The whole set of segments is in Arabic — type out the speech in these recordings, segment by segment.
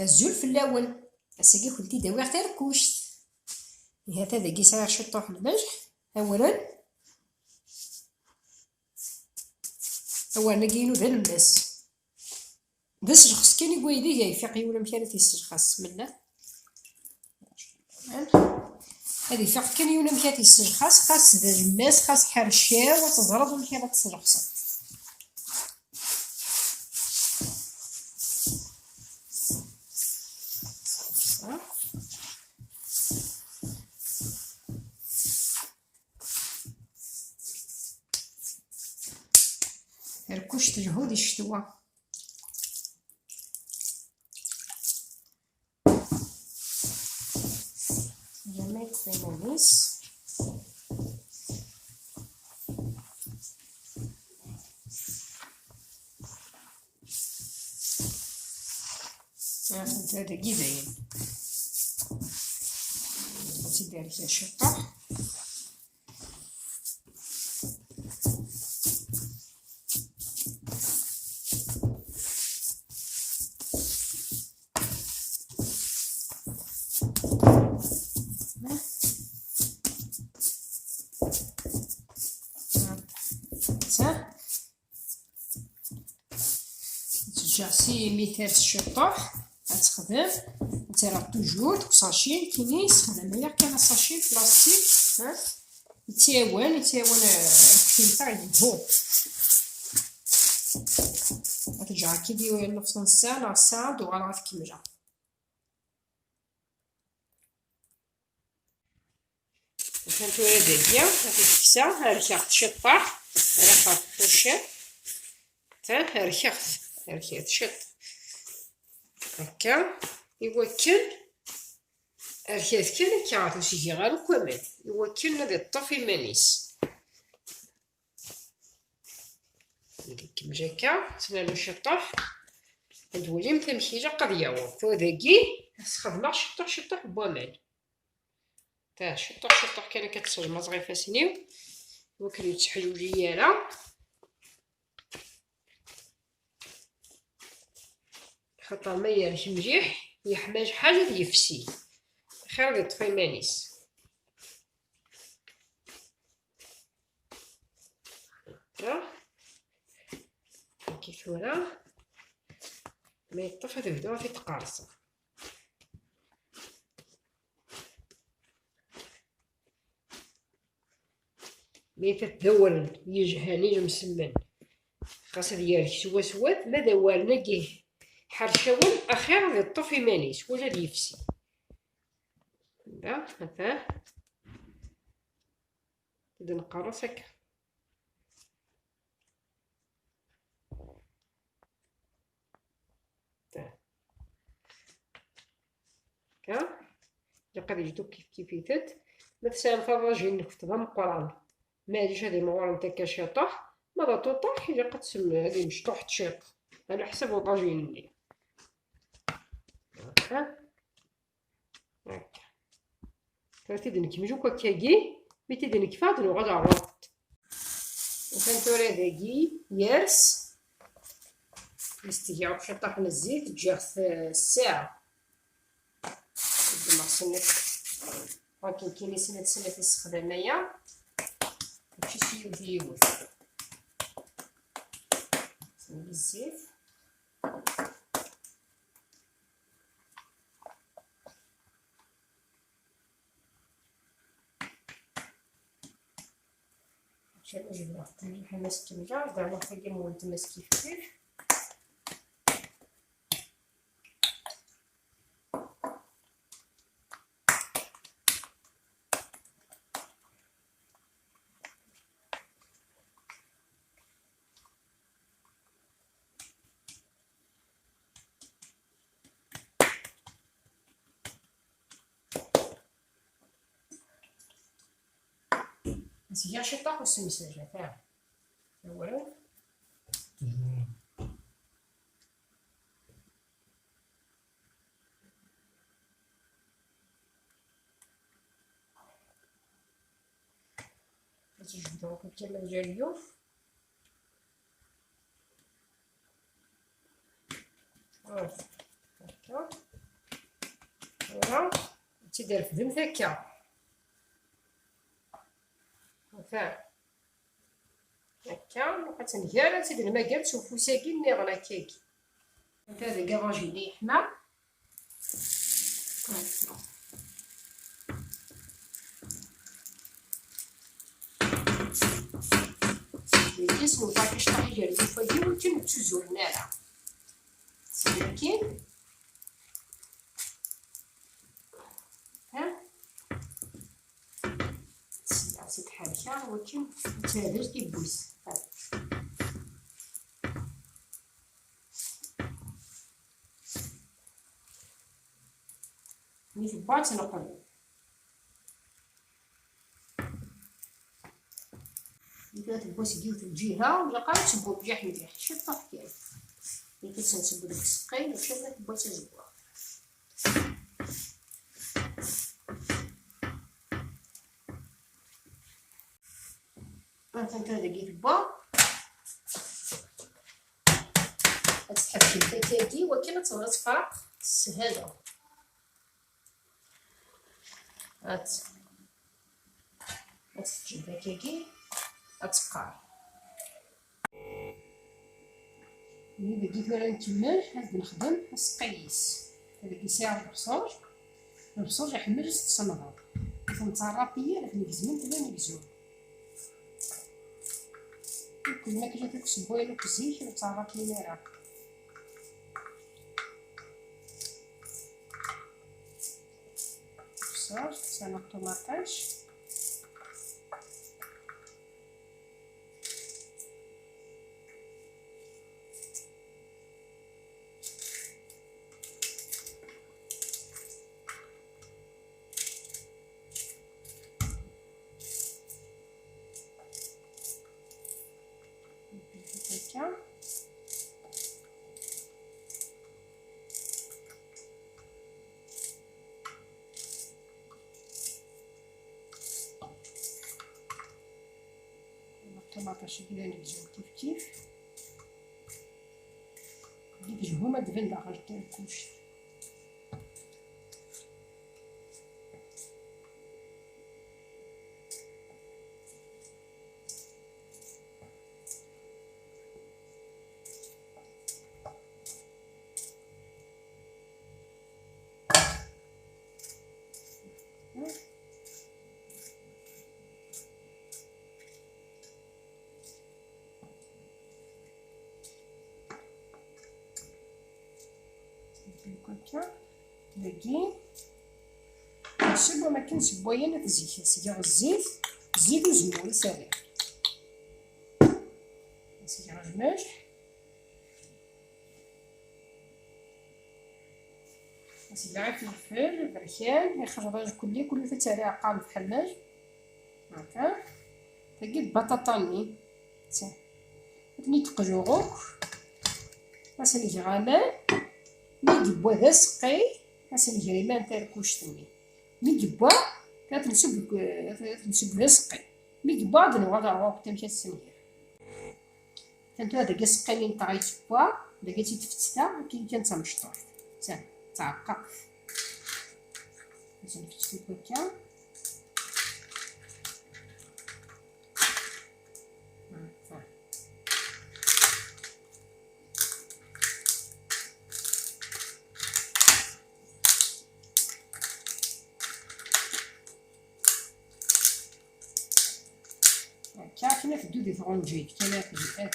الزول في الاول اساكي كنتي داوي غير الكوشت. هذا داكي صاير شطوح الملح اولا. اولا كاينو ذا الماس دا الشخص كان يقول لي جاي فيقي ولا مكانت يستشخص منه. هذه فقط كان يونا مكانت يستشخص خاص ذا الماس خاص حرشاه وتزرد ومكانت تسرخص. الكوش تجهود الشتوى. جميع الفينانيس هذا كيداين تدير فيها شطة. جاسي مثال الشطوح غتخدم انت راه توجور ساشي كاينين يسخدم غير كان ساشي بلاستيك يتيوان الكلمه غيدهو غترجع كي دير نص ساعه لا ساعه دوغا غتكملها. كنتو هاديا هادي الكسه هركات شطوح راه فوشي حتى هركات شط هكا يوكل هركات كان كيعرفو شي غير كمان يوكل هذا الطفي مانيس كيما هكا تنالو الشطوح هادولي متمشيجه قضيه وداكي خدمه شطوح بومال تاع شطوح كان كتسجمز غير فاسنيو وكلو تحلولياله خاطر ما يرش مليح يحماج حاجه يفسي خير يطفي مانيس كيف ورا ما يطفى تبداو في تقارصه مي تدور يجهاني مسمن خاص ديالك سوات ما دورنا كيه حرشاون اخير يطفي مانيس ولا يفسي لا هذا نبدا نقرص هكا هكا لقد جيتو كيفيتات ما تسام فراجين نكتبها من القران ما هاديش هادي موارد تاع كشطوح ما طوطوح الا قتسمى هادي مشطوح تشيط على حسب وطاجيني هكا تيدنك مجوكا كاكي مي تيدنك فادلو غدا عوضت وكنتوري داكي يرس يستيقظ شطح من الزيت تجي الساعة المغسلة ولكن كاين سنة في السخدمية ماشي شي يوز الزيت شنو جبنا الطميحة مسكينة دابا خلي مولد مسكي خفيف نسيا شطاح والسمساجة تاعو اولا تجبدو كما ديال هكا تيدير فدمت هكا هكا، نبقى تنقال تيد الماء كاع تشوفو ساكن نيغن هكاكي. هذا كاع راجلي يحمر. اسمو طاكي شطحي ديال الفاكي ولكن تزول نارا ولكن عطيت حركة ولكن متهداش كيبوس. ملي تبا تنقلب إذا تبوس كيوت الجهة ولا قاعد تبو مليح مليح شي طاح كاين ملي كتنسبو داك السقيل واش بغات تبا تزبوها. مثلا هذا كيتبا غتسحب شي الكاكاكي ولكن تفرق السهاله. غتجيب الكاكاكي غتقار ملي بديت انا نتماش غادي نخدم السقيس. هذا كيساعد البصوج يحمل 6 سنوات كنتعرفيه لكن كزمن كدا نكزو كل ما كجات داك البويلو كزيت نتعرف لينا راه بصوج سنة طماطاش هكا. الطماطاش كدا نكزو كيف كيجيو هما دبل داخل تاع كلشي. هكا باقي نشبو ما كنشبو يانا الزيت نسيو الزيت وزمول ساهل نسيو الملح نسيو الفلفل بركان يخرج كل فتره قال في حماج هكا تاكي البطاطا ني تقجوغوك غاسني غامان مي جبوا ذا سقي غاسني جريمان تاع الكوش مي جبوا كتنسب ذا سقي مي جبوا غادي نوضعو تمشي السنيه كانت هذا كسقي اللي نتا غيتبوا الا كنتي تفتتا كاين تا مشطوح تعقق باش نفتتو هكا كيما في الدودي فرونجيت كيما في هذا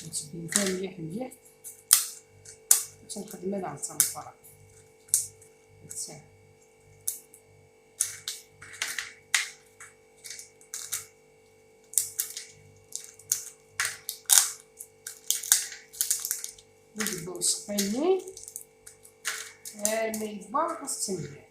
نسبي فيها مليح باش نخدم هذا على الفرق ساهل. نجيبو السقيني ما يكبر خاص تنبيع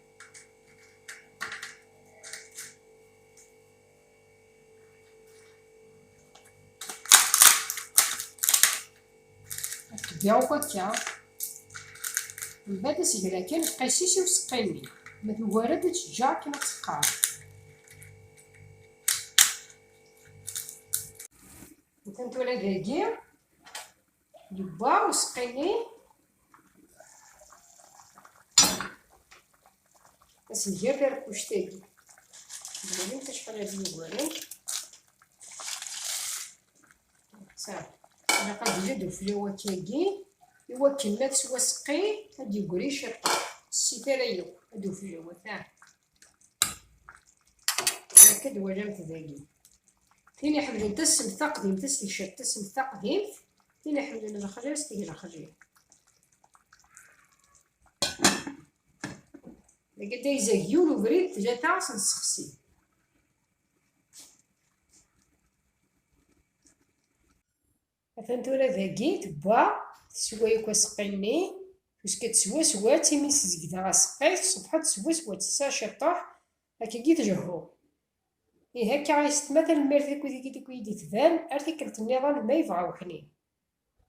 تبيعو هكا من بعد سيجرا كاين قيسيسي وسقيني ما توارد تشجع كيما تسقار تنتولا داكي دبا وسقيني اسنجر دار كشتاكي بلاتي نتا شحال هادي يوالين صافي. انا قد جدو في الجواتاكي إوا كملت سوا سقي هادي قريش يطيح السيتارايو هادو في الجوات هاكا دوالمت داكي تيني حمل نتا السمثا قديم تستيشات تا السمثا قديم تيني حمل انا الخجير ستيكي الخجير لقيت يزاكيون وبريد جاتا سنسخسي أثنتولا ذاكي تبا تسواي كوسقيني واش كتسوا سوا تيميس زكدا غاسقيت الصبح تسوا سوا تسع شطاح هكا كي تجهو هكا غيستمثل المير ديك وديك يدي تبان ارتيكلت النظام ما يبغاو حنين